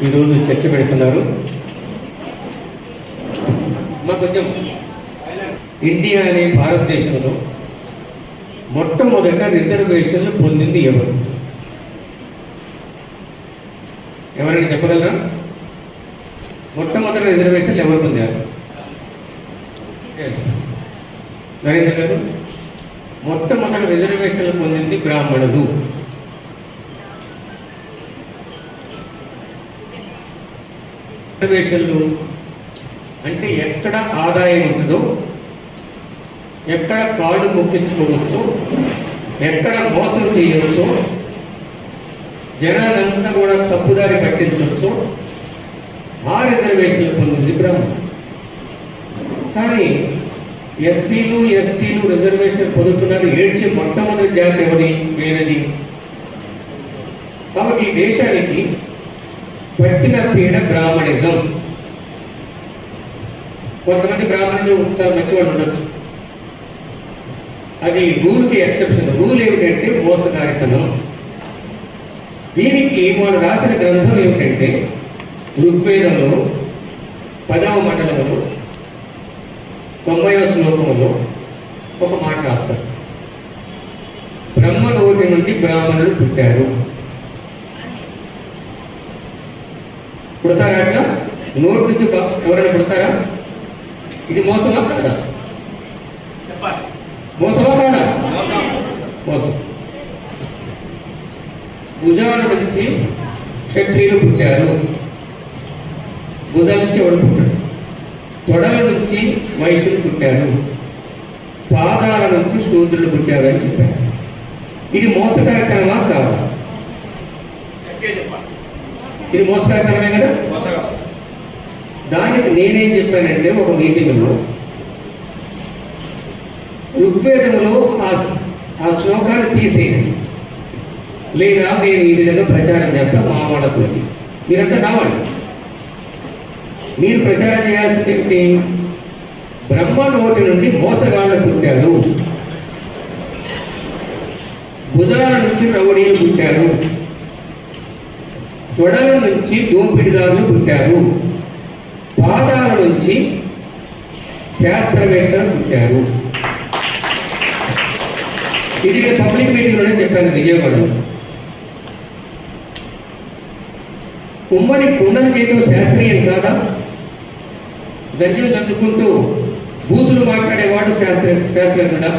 ఈరోజు చర్చ పెడుతున్నారు. మా కొంచెం ఇండియా అనే భారతదేశంలో మొట్టమొదట రిజర్వేషన్లు పొందింది ఎవరు? ఎవరైనా చెప్పగలరా? మొట్టమొదటి రిజర్వేషన్లు ఎవరు పొందారు? ఎస్, నరేంద్ర గారు. మొట్టమొదటి రిజర్వేషన్లు పొందింది బ్రాహ్మణులు. రిజర్వేషన్లు అంటే ఎక్కడ ఆదాయం ఉంటుందో, ఎక్కడ కాళ్ళు మొక్కించుకోవచ్చో, ఎక్కడ మోసం చేయవచ్చో, జనాలంతా కూడా తప్పుదారి పట్టించవచ్చో ఆ రిజర్వేషన్లు పొందింది బ్రాహ్మణులు. కానీ ఎస్సీలు ఎస్టీలు రిజర్వేషన్ పొందుతున్నారు. ఏడ్చే మొట్టమొదటి జాతి ఎవరి? వేరేది. కాబట్టి ఈ దేశానికి పట్టిన పీడ బ్రాహ్మణిజం. కొంతమంది బ్రాహ్మణులు చాలా మంచివాళ్ళు ఉండొచ్చు, అది రూల్కి ఎక్సెప్షన్. రూల్ ఏమిటంటే మోసకారితనం. దీనికి వాళ్ళు రాసిన గ్రంథం ఏమిటంటే ఋగ్వేదంలో 10వ మండలంలో 90వ శ్లోకంలో ఒక మాట రాస్తారు. బ్రహ్మ నోటి నుండి బ్రాహ్మణులు పుట్టారు. పుడతారా? అట్లా నోటి నుంచి ఎవరైనా పుడతారా? ఇది మోసమా కాదా? మోసమా కాదా? మోసం. భుజాల నుంచి క్షత్రియులు పుట్టారు. భుజాల నుంచి ఎవడు పుట్టాడు? తొడల నుంచి వైశ్యులు పుట్టారు. పాదాల నుంచి శూద్రులు పుట్టారు అని చెప్పారు. ఇది మోసకారితనమా కాదా? ఇది మోసకారితనమే కదా. దానికి నేనేం చెప్పానంటే ఒక మీటింగ్లో, ఋగ్వేదంలో ఆ శ్లోకాన్ని తీసేయండి, లేదా మేము ఈ విధంగా ప్రచారం చేస్తాం మా వాళ్ళతో. మీరంతా రావాలి. మీరు ప్రచారం చేయాల్సింది ఏమిటి? బ్రహ్మ నోటి నుండి మోసగాళ్ళు పుట్టారు, భుజాల నుంచి రౌడీలు పుట్టారు, తొడల నుంచి దోపిడిదారులు పుట్టారు, పాదాల నుంచి శాస్త్రవేత్తలు పుట్టారు. ఇది నేను పబ్లిక్ మీటింగ్లోనే చెప్పాను విజయవాడలో. కుమ్మని కుండలు చేయడం శాస్త్రీయం కాదా? గంజం అందుకుంటూ బూతులు మాట్లాడేవాడు శాస్త్రజ్ఞుడా?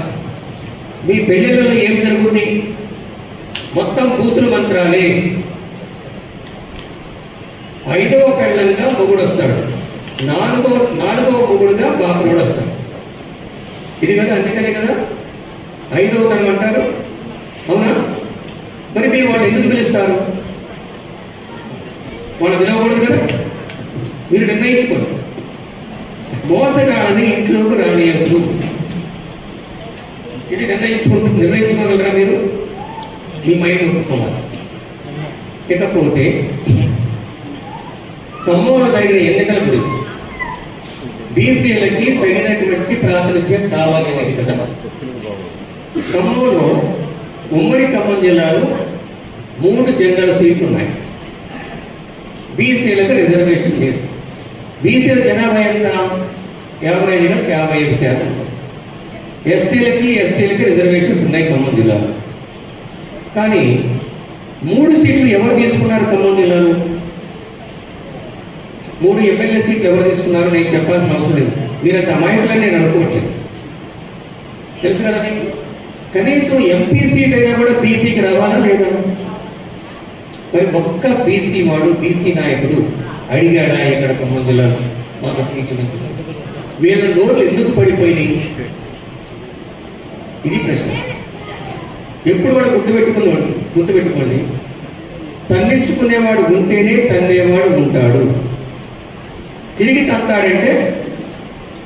మీ పెళ్ళిళ్ళలో ఏం జరుగుతుంది? మొత్తం బూతులు మంత్రాలే. 5వ పెళ్ళంగా మొగుడు వస్తాడు, 4వ మొగుడుగా బాపురోడు వస్తాడు. ఇది కదా, అందుకనే కదా 5వ తరం అంటారు. అవునా? మరి మీరు వాళ్ళు ఎందుకు పిలుస్తారు? వాళ్ళు పిలవకూడదు కదా. మీరు నిర్ణయించుకోండి. మోసగాళ్ళని ఇంట్లోకి రానియద్దు. ఇది నిర్ణయించుకోగలరా మీరు? మీ మైండ్ ఒప్పుకోవాలి. ఇకపోతే ఖమ్మంలో జరిగిన ఎన్నికల గురించి, బీసీలకి తగినటువంటి ప్రాతినిధ్యం కావాలి అనేది కదా. ఖమ్మంలో ఉమ్మడి ఖమ్మం జిల్లాలో 3 జనరల్ సీట్లు ఉన్నాయి. బీసీలకు రిజర్వేషన్ లేదు. బీసీల జనాభా ఎంత? 55%. ఎస్సీలకి ఎస్టీలకి రిజర్వేషన్స్ ఉన్నాయి ఖమ్మం జిల్లాలో. కానీ 3 సీట్లు ఎవరు తీసుకున్నారు ఖమ్మం జిల్లాలో? 3 ఎమ్మెల్యే సీట్లు ఎవరు తీసుకున్నారు? నేను చెప్పాల్సిన అవసరం లేదు. మీరంత అమాయకులని నేను అనుకోవట్లేదు, తెలుసు కదా మీకు. కనీసం ఎంపీ సీట్ అయినా కూడా బీసీకి రావాలా లేదా? మరి ఒక్క బీసీ వాడు, బీసీ నాయకుడు అడిగాడా ఇక్కడ ఖమ్మం జిల్లాలో మాకు సీట్లు నుంచి? వీళ్ళ నోళ్ళు ఎందుకు పడిపోయినాయి? ఇది ప్రశ్న. ఎప్పుడు కూడా గుర్తుపెట్టుకోండి, తన్నించుకునేవాడు ఉంటేనే తన్నేవాడు ఉంటాడు. తిరిగి తంతాడంటే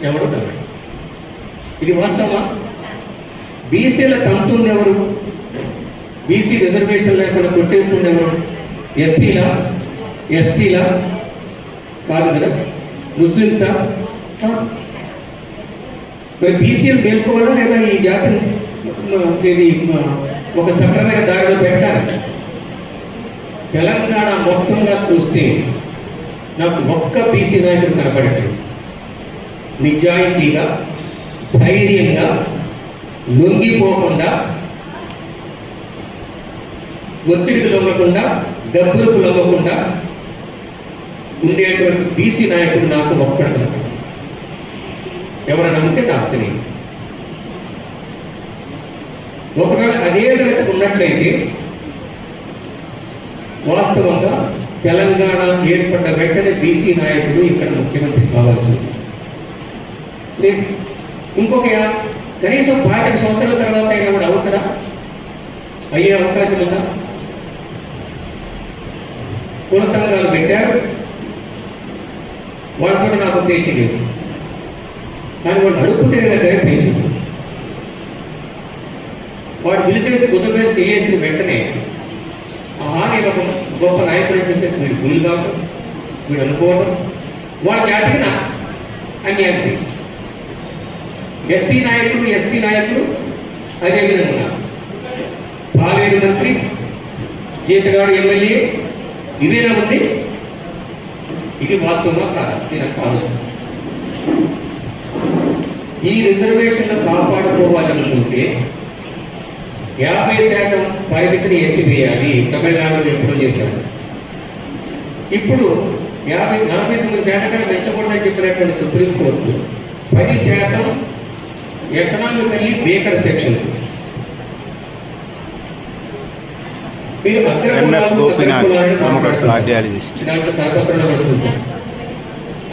ఎవడు తన్నాడు. ఇది వాస్తవమా? బీసీల తంతుంది ఎవరు? బీసీ రిజర్వేషన్ లేకుండా కొట్టేస్తుంది ఎవరు? ఎస్సీలా? ఎస్టీలా? కాదు కదా. ముస్లిమ్సా? మరి బీసీలు మేల్కోవాలా లేదా? ఈ జాతిని ఇది ఒక సక్రమైన దారిలో పెట్టాలి. తెలంగాణ మొత్తంగా చూస్తే నాకు ఒక్క బీసీ నాయకుడు కనపడట్లేదు. నిజాయితీగా, ధైర్యంగా, లొంగిపోకుండా, ఒత్తిడికి లొంగకుండా, డబ్బులకు లొంగకుండా ఉండేటువంటి బీసీ నాయకుడు నాకు ఒక్కడ కనపడదు. ఎవరైనా ఉంటే నాకు తెలియదు. ఒకవేళ అదే కనుక ఉన్నట్లయితే వాస్తవంగా తెలంగాణ ఏర్పడ్డ వెంటనే బీసీ నాయకుడు ఇక్కడ ముఖ్యమంత్రి కావాల్సింది లేదు. ఇంకొక కనీసం 25 సంవత్సరాల తర్వాత అయినా కూడా అవుతారా? అయ్యే అవకాశం ఉందా? కుల సంఘాలు పెట్టారు, వాళ్ళతో నాకు పేచి లేదు, కానీ వాళ్ళు అడుగుతే దగ్గర పేచి. వాడు పిలిచేసి గుర్తు మీద చేసిన వెంటనే నేను ఒక గొప్ప నాయకుడు అని చెప్పేసి వీడు ఫీల్ కావటం, వీడు అనుకోవటం, వాళ్ళ జాతికి నా అన్యాయం చేయడం. ఎస్సీ నాయకులు, ఎస్టీ నాయకులు అదేవిధంగా పాలేరు మంత్రి, జీతగాడు ఎమ్మెల్యే, ఇవేనా ఉంది? ఇది వాస్తవంగా కాదా? దీనికి ఆలోచన. ఈ రిజర్వేషన్లు కాపాడుకోవాలనుకుంటే 50% పరిమితిని ఎత్తివేయాలి. తమిళనాడులో ఎప్పుడో చేశారు. ఇప్పుడు 49% కన్నా పెంచకూడదని చెప్పినటువంటి సుప్రీంకోర్టు 10% ఎకనామికల్లీ వీకర్ సెక్షన్స్. మీరు అగ్రకులాలు దాంట్లో కరపత్రంలో కూడా చూశారు.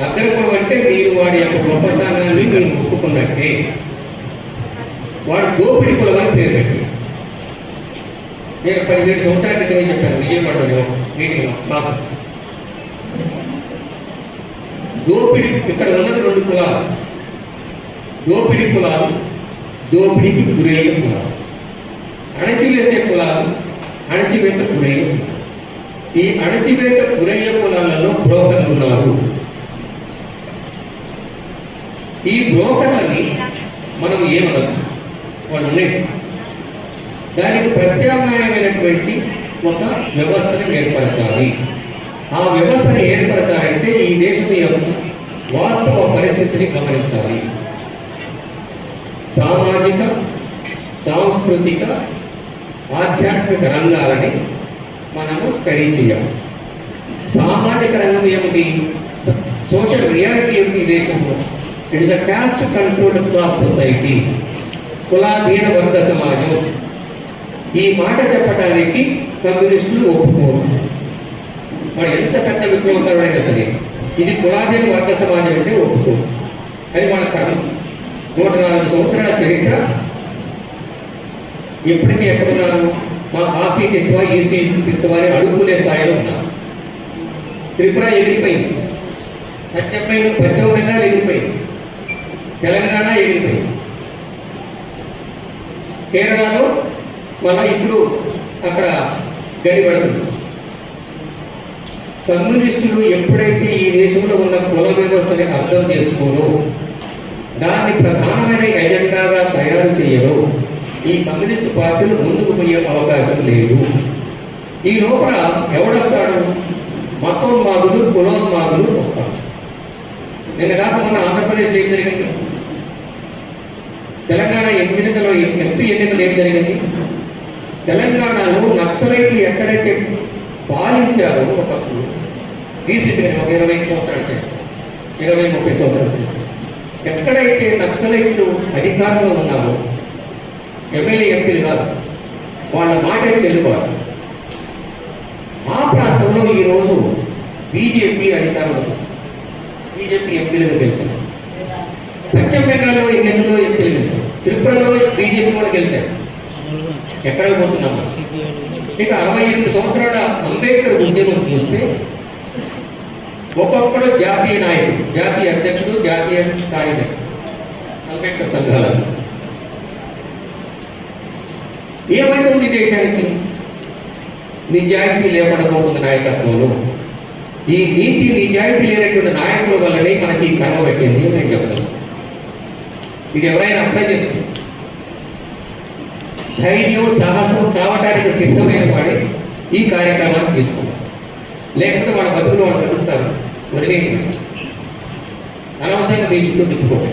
అగ్రకులం అంటే మీరు వాడి యొక్క గొప్పతనాన్ని మీరు ఒప్పుకున్నట్టే. వాడు దోపిడి కులం అని పేరు పెట్టి, నేను 17 సంవత్సరాల క్రితమే చెప్పాను విజయవాడలో మీటింగ్లో క్లాసు. దోపిడి ఇక్కడ ఉన్నది 2 కులాలు: దోపిడి కులాలు, దోపిడికి గురయ్యే కులాలు. అణచివేసే కులాలు, అణచివేత గురయ్యే కులాలు. ఈ అణచివేత గురయ్యే కులాలలో బ్రోకర్లు ఉన్నారు. ఈ బ్రోకర్లని మనం ఏమనదు, వాళ్ళు ఉన్నాయి. దానికి ప్రత్యామ్నాయమైనటువంటి ఒక వ్యవస్థను ఏర్పరచాలి. ఆ వ్యవస్థను ఏర్పరచాలంటే ఈ దేశం యొక్క వాస్తవ పరిస్థితిని గమనించాలి. సామాజిక, సాంస్కృతిక, ఆధ్యాత్మిక రంగాలని మనము స్టడీ చేయాలి. సామాజిక రంగం ఏమిటి? సోషల్ రియాలిటీ ఏమిటి ఈ దేశంలో? It is a caste controlled class society, కులాధీన వర్గ సమాజం. ఈ మాట చెప్పడానికి కమ్యూనిస్టులు ఒప్పుకోరు. వాడు ఎంత పెద్ద విప్లవకరుడైనా సరే ఇది కులాధీన వర్గ సమాజం అంటే ఒప్పుకోరు. అది వాళ్ళ కర్మ. 104 సంవత్సరాల చరిత్ర. ఎప్పటికీ ఎక్కడున్నారు? మా ఆ సీట్ ఇస్తావా, ఈ సీట్ ఇస్తావా అని అడుక్కునే స్థాయిలో ఉన్నారు. త్రిపుర ఎగిరిపోయింది, పశ్చిమ బెంగాల్ ఎగిరిపోయింది, తెలంగాణ ఎగిరిపోయింది, కేరళలో మళ్ళా ఇప్పుడు అక్కడ గడిపడుతుంది. కమ్యూనిస్టులు ఎప్పుడైతే ఈ దేశంలో ఉన్న కుల వ్యవస్థని అర్థం చేసుకోరో, దాన్ని ప్రధానమైన ఎజెండాగా తయారు చేయరో, ఈ కమ్యూనిస్టు పార్టీలు ముందుకు పోయే అవకాశం లేదు. ఈ లోపల ఎవడొస్తాడు? మతోన్మాదులు, కులోన్మాదులు వస్తాడు. నిన్న కాక మొన్న ఆంధ్రప్రదేశ్లో ఏం జరిగింది? తెలంగాణ ఎన్నికలు, ఎంపీ ఎన్నికలు ఏం జరిగింది? తెలంగాణలో నక్సలైట్లు ఎక్కడైతే పాలించారో ఒకప్పుడు రీసెంట్గా ఒక 20 సంవత్సరాల చరిత్ర, 20-30 సంవత్సరాల చరిత్ర, ఎక్కడైతే నక్సలైట్లు అధికారంలో ఉన్నారో ఎమ్మెల్యే ఎంపీలు కాదు, వాళ్ళ మాట చెల్లుబాటు. ఆ ప్రాంతంలో ఈరోజు బీజేపీ అధికారంలో, బీజేపీ ఎంపీలుగా గెలిచారు. పశ్చిమ బెంగాల్లో ఎన్నికల్లో ఎంపీలు గెలిచారు. త్రిపురలో బీజేపీ వాళ్ళు గెలిచారు. ఎక్కడ పోతున్నాము? ఇక 68 సంవత్సరాల అంబేద్కర్ ఉద్యమం చూస్తే ఒక్కొక్కడు జాతీయ నాయకుడు, జాతీయ అధ్యక్షుడు, జాతీయ కార్యదర్శి, అంబేద్కర్ సంఘాలను. ఏమైతుంది దేశానికి? నిజాయితీ లేకుండా పోతుంది నాయకత్వంలో. ఈ నీతి నిజాయితీ లేనటువంటి నాయకుల వల్లనే మనకి కర్మ పెట్టింది నేను చెప్పదలుచుకున్నాను. ఇది ఎవరైనా అప్లై చేసుకుంది. ధైర్యం, సాహసం, చావటానికి సిద్ధమైన వాడే ఈ కార్యక్రమాన్ని తీసుకున్నారు. లేకపోతే వాళ్ళ బతుకులు వాళ్ళు బతుకుతారు. వదిలేయండి, అనవసరంగా మీ చుట్టూ తిప్పుకోండి.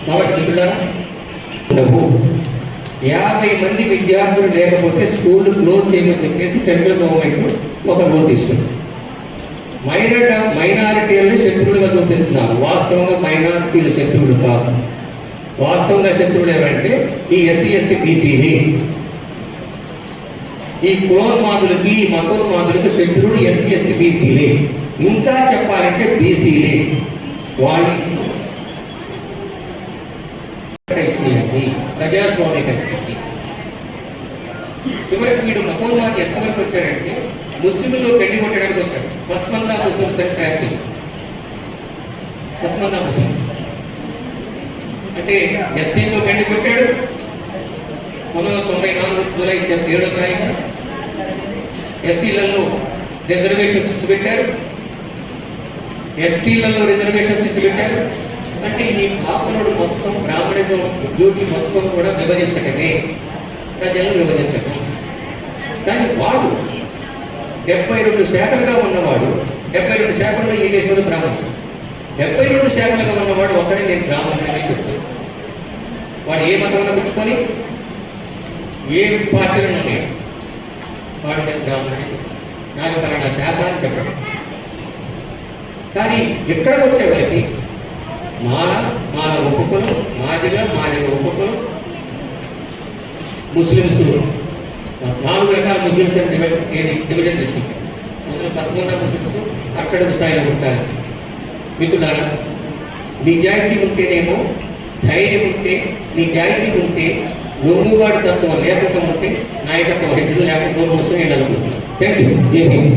కాబట్టి మిత్రులారా, 50 మంది విద్యార్థులు లేకపోతే స్కూల్ క్లోజ్ చేయమని చెప్పేసి సెంట్రల్ గవర్నమెంట్ ఒక రూల్ తీసుకుంది. మైనారిటీలను శత్రువులుగా చూపిస్తున్నారు. వాస్తవంగా మైనారిటీలు శత్రువులు కాదు. వాస్తవంగా శత్రువులు ఏమంటే ఈ ఎస్సీ ఎస్టీ బీసీని, ఈ కులోన్మాదులకి ఈ మతోన్మాదులకు శత్రువులు ఎస్సీ ఎస్టీ బీసీలే. ఇంకా చెప్పాలంటే బీసీలే. వాళ్ళు ప్రజాస్వామిక శక్తి. చివరికి వీడు మతోన్మాది ఎంతవరకు వచ్చాడంటే ముస్లింలు గడ్డి కొట్టడానికి వచ్చాడు. పస్మందా ముస్లిమ్స్ అని తయారు చేశాడు. పస్మందా ముస్లిమ్స్ అంటే ఎస్సీలో గడ్డి కొట్టాడు. 1994 జూలై 7వ తారీఖున ఎస్సీలలో రిజర్వేషన్స్ ఇచ్చి పెట్టారు, ఎస్టీలలో రిజర్వేషన్స్ ఇచ్చి పెట్టారు. అంటే ఈ పాపనుడు మొత్తం బ్రాహ్మణిజం డ్యూటీ మొత్తం కూడా విభజించటమే, ప్రజలను విభజించటం. కానీ వాడు 72 శాఖలుగా ఉన్నవాడు, 72 శాఖలుగా ఈ దేశంలో బ్రాహ్మణ్స్, 72 శాఖలుగా ఉన్నవాడు ఒక్కడే నేను బ్రాహ్మణుడని చెప్తాను. వాడు ఏ మతంలో పుచ్చుకొని ఏ పార్టీలో ఉన్నాడు, వాడు నేను బ్రాహ్మణుడు, నాకు పలానా శాఖ అని చెప్పడం. కానీ ఎక్కడికి వచ్చేవారికి మాల ఒప్పుకొని, మాదిగా ఒప్పుకొని, ముస్లిమ్స్ 4 రకాల ముస్లిమ్స్ అని డివిజన్ తీసుకుంటారు. అందులో పస్మందా ముస్లిమ్స్ అట్టడుగు స్థాయిలో ఉంటారు. మిత్రులారా, నిజాయితీ ఉంటేనేమో, ధైర్యం ఉంటే, నిజాయితీ ఉంటే, లొంగుబాటు తత్వం లేకుండా ఉంటే నాయకత్వం వహించడం, లేకపోతే దూరం వస్తుంది. Thank you. జై హింద్.